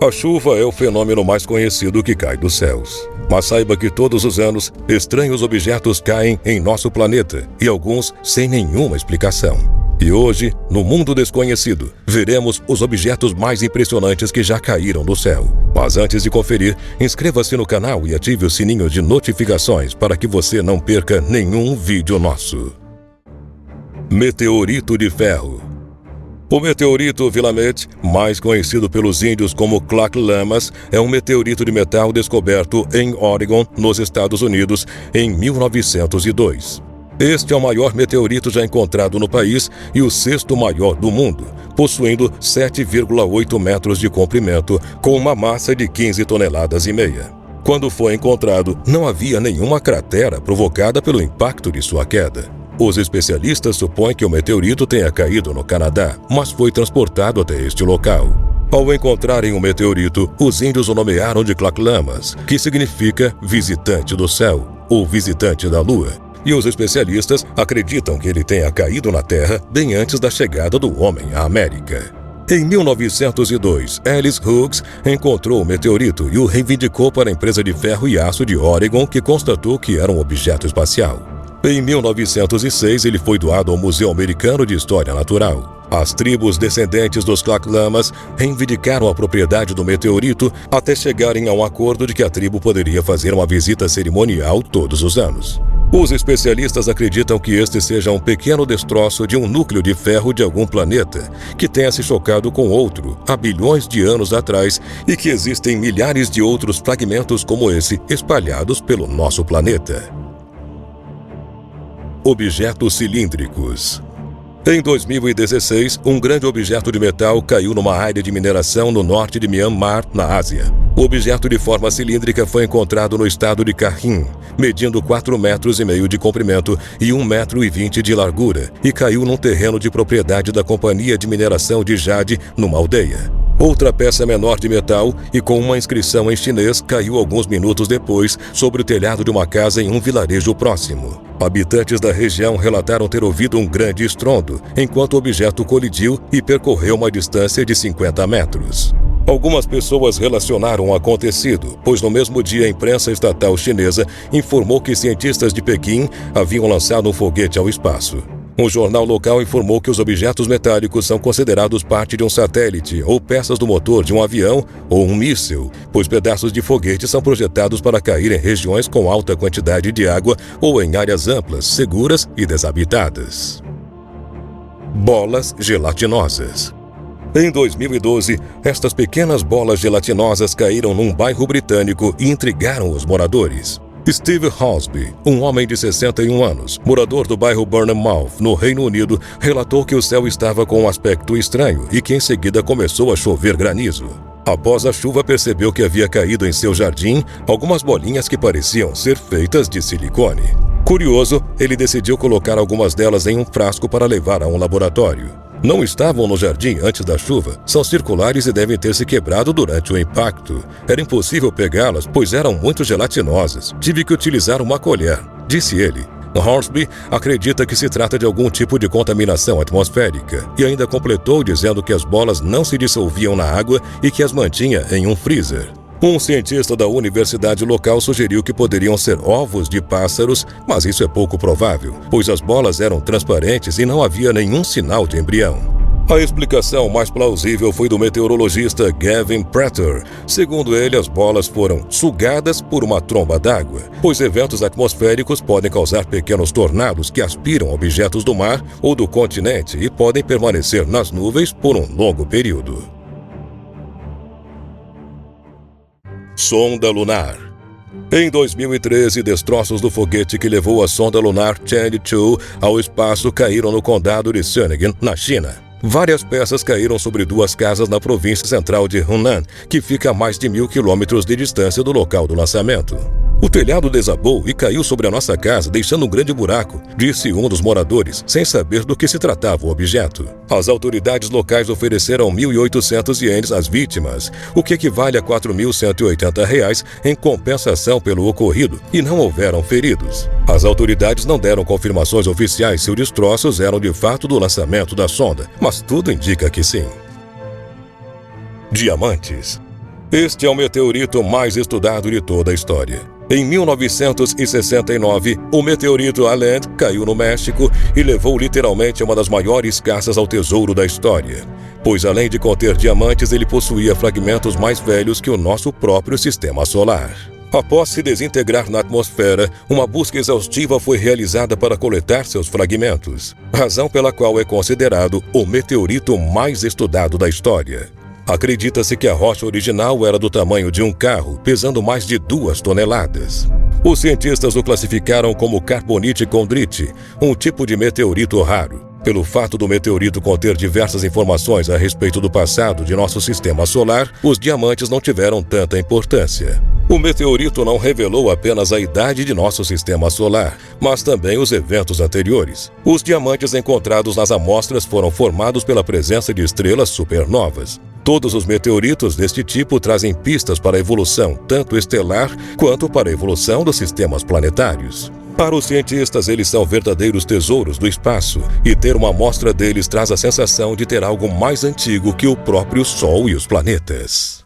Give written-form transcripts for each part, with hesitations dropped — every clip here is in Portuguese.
A chuva é o fenômeno mais conhecido que cai dos céus. Mas saiba que todos os anos, estranhos objetos caem em nosso planeta, e alguns sem nenhuma explicação. E hoje, no mundo desconhecido, veremos os objetos mais impressionantes que já caíram do céu. Mas antes de conferir, inscreva-se no canal e ative o sininho de notificações para que você não perca nenhum vídeo nosso. Meteorito de ferro. O meteorito Willamette, mais conhecido pelos índios como Clackamas, é um meteorito de metal descoberto em Oregon, nos Estados Unidos, em 1902. Este é o maior meteorito já encontrado no país e o sexto maior do mundo, possuindo 7,8 metros de comprimento, com uma massa de 15 toneladas e meia. Quando foi encontrado, não havia nenhuma cratera provocada pelo impacto de sua queda. Os especialistas supõem que o meteorito tenha caído no Canadá, mas foi transportado até este local. Ao encontrarem o meteorito, os índios o nomearam de Clackamas, que significa visitante do céu, ou visitante da lua. E os especialistas acreditam que ele tenha caído na Terra bem antes da chegada do homem à América. Em 1902, Ellis Hughes encontrou o meteorito e o reivindicou para a empresa de ferro e aço de Oregon, que constatou que era um objeto espacial. Em 1906, ele foi doado ao Museu Americano de História Natural. As tribos descendentes dos Clackamas reivindicaram a propriedade do meteorito até chegarem a um acordo de que a tribo poderia fazer uma visita cerimonial todos os anos. Os especialistas acreditam que este seja um pequeno destroço de um núcleo de ferro de algum planeta que tenha se chocado com outro há bilhões de anos atrás e que existem milhares de outros fragmentos como esse espalhados pelo nosso planeta. Objetos cilíndricos. Em 2016, um grande objeto de metal caiu numa área de mineração no norte de Myanmar, na Ásia. O objeto de forma cilíndrica foi encontrado no estado de Rakhine, medindo 4,5 metros de comprimento e 1,20 metro de largura, e caiu num terreno de propriedade da companhia de mineração de jade, numa aldeia. Outra peça menor de metal e com uma inscrição em chinês caiu alguns minutos depois sobre o telhado de uma casa em um vilarejo próximo. Habitantes da região relataram ter ouvido um grande estrondo, enquanto o objeto colidiu e percorreu uma distância de 50 metros. Algumas pessoas relacionaram o acontecido, pois no mesmo dia a imprensa estatal chinesa informou que cientistas de Pequim haviam lançado um foguete ao espaço. Um jornal local informou que os objetos metálicos são considerados parte de um satélite ou peças do motor de um avião ou um míssil, pois pedaços de foguete são projetados para cair em regiões com alta quantidade de água ou em áreas amplas, seguras e desabitadas. Bolas gelatinosas. Em 2012, estas pequenas bolas gelatinosas caíram num bairro britânico e intrigaram os moradores. Steve Hosby, um homem de 61 anos, morador do bairro Bournemouth, no Reino Unido, relatou que o céu estava com um aspecto estranho e que em seguida começou a chover granizo. Após a chuva, percebeu que havia caído em seu jardim algumas bolinhas que pareciam ser feitas de silicone. Curioso, ele decidiu colocar algumas delas em um frasco para levar a um laboratório. Não estavam no jardim antes da chuva, são circulares e devem ter se quebrado durante o impacto. Era impossível pegá-las, pois eram muito gelatinosas. Tive que utilizar uma colher, disse ele. Hornsby acredita que se trata de algum tipo de contaminação atmosférica e ainda completou dizendo que as bolas não se dissolviam na água e que as mantinha em um freezer. Um cientista da universidade local sugeriu que poderiam ser ovos de pássaros, mas isso é pouco provável, pois as bolas eram transparentes e não havia nenhum sinal de embrião. A explicação mais plausível foi do meteorologista Gavin Prater. Segundo ele, as bolas foram sugadas por uma tromba d'água, pois eventos atmosféricos podem causar pequenos tornados que aspiram objetos do mar ou do continente e podem permanecer nas nuvens por um longo período. Sonda lunar. Em 2013, destroços do foguete que levou a sonda lunar Chang'e ao espaço caíram no condado de Xiamen, na China. Várias peças caíram sobre duas casas na província central de Hunan, que fica a mais de 1.000 quilômetros de distância do local do lançamento. O telhado desabou e caiu sobre a nossa casa, deixando um grande buraco, disse um dos moradores, sem saber do que se tratava o objeto. As autoridades locais ofereceram 1.800 ienes às vítimas, o que equivale a R$ 4.180 em compensação pelo ocorrido, e não houveram feridos. As autoridades não deram confirmações oficiais se os destroços eram de fato do lançamento da sonda, mas tudo indica que sim. Diamantes. Este é o meteorito mais estudado de toda a história. Em 1969, o meteorito Allen caiu no México e levou literalmente a uma das maiores caças ao tesouro da história. Pois além de conter diamantes, ele possuía fragmentos mais velhos que o nosso próprio sistema solar. Após se desintegrar na atmosfera, uma busca exaustiva foi realizada para coletar seus fragmentos, razão pela qual é considerado o meteorito mais estudado da história. Acredita-se que a rocha original era do tamanho de um carro, pesando mais de 2 toneladas. Os cientistas o classificaram como carbonite-condrite, um tipo de meteorito raro. Pelo fato do meteorito conter diversas informações a respeito do passado de nosso sistema solar, os diamantes não tiveram tanta importância. O meteorito não revelou apenas a idade de nosso sistema solar, mas também os eventos anteriores. Os diamantes encontrados nas amostras foram formados pela presença de estrelas supernovas. Todos os meteoritos deste tipo trazem pistas para a evolução, tanto estelar quanto para a evolução dos sistemas planetários. Para os cientistas, eles são verdadeiros tesouros do espaço, e ter uma amostra deles traz a sensação de ter algo mais antigo que o próprio Sol e os planetas.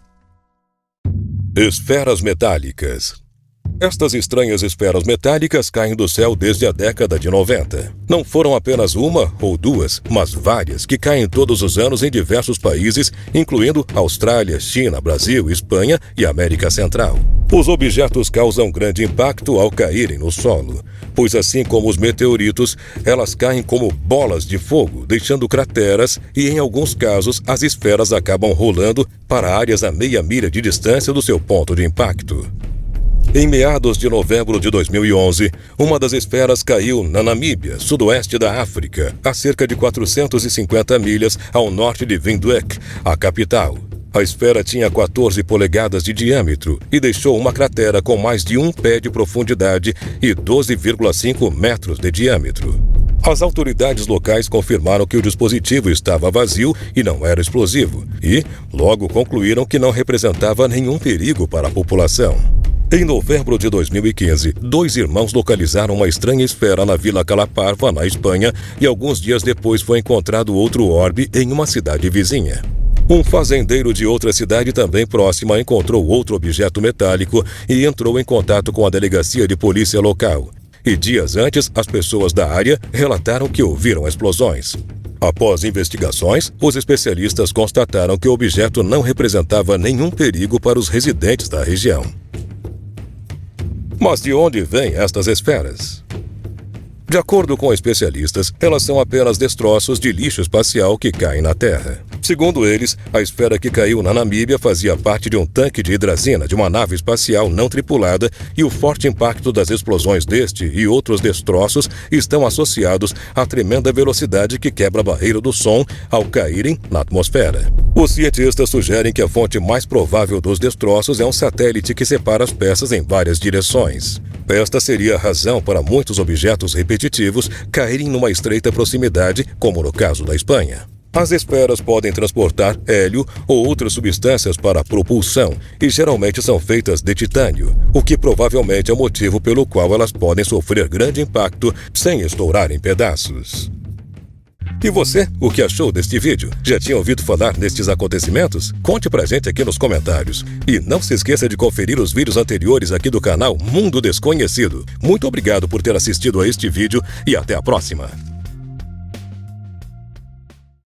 Esferas metálicas. Estas estranhas esferas metálicas caem do céu desde a década de 90. Não foram apenas uma ou duas, mas várias que caem todos os anos em diversos países, incluindo Austrália, China, Brasil, Espanha e América Central. Os objetos causam grande impacto ao caírem no solo, pois assim como os meteoritos, elas caem como bolas de fogo, deixando crateras e, em alguns casos, as esferas acabam rolando para áreas a meia milha de distância do seu ponto de impacto. Em meados de novembro de 2011, uma das esferas caiu na Namíbia, sudoeste da África, a cerca de 450 milhas ao norte de Windhoek, a capital. A esfera tinha 14 polegadas de diâmetro e deixou uma cratera com mais de 1 pé de profundidade e 12,5 metros de diâmetro. As autoridades locais confirmaram que o dispositivo estava vazio e não era explosivo, e logo concluíram que não representava nenhum perigo para a população. Em novembro de 2015, 2 irmãos localizaram uma estranha esfera na Vila Calaparva, na Espanha, e alguns dias depois foi encontrado outro orbe em uma cidade vizinha. Um fazendeiro de outra cidade também próxima encontrou outro objeto metálico e entrou em contato com a delegacia de polícia local. E dias antes, as pessoas da área relataram que ouviram explosões. Após investigações, os especialistas constataram que o objeto não representava nenhum perigo para os residentes da região. Mas de onde vêm estas esferas? De acordo com especialistas, elas são apenas destroços de lixo espacial que caem na Terra. Segundo eles, a esfera que caiu na Namíbia fazia parte de um tanque de hidrazina de uma nave espacial não tripulada e o forte impacto das explosões deste e outros destroços estão associados à tremenda velocidade que quebra a barreira do som ao caírem na atmosfera. Os cientistas sugerem que a fonte mais provável dos destroços é um satélite que separa as peças em várias direções. Esta seria a razão para muitos objetos repetitivos caírem numa estreita proximidade, como no caso da Espanha. As esferas podem transportar hélio ou outras substâncias para a propulsão e geralmente são feitas de titânio, o que provavelmente é o motivo pelo qual elas podem sofrer grande impacto sem estourar em pedaços. E você, o que achou deste vídeo? Já tinha ouvido falar nestes acontecimentos? Conte pra gente aqui nos comentários. E não se esqueça de conferir os vídeos anteriores aqui do canal Mundo Desconhecido. Muito obrigado por ter assistido a este vídeo e até a próxima!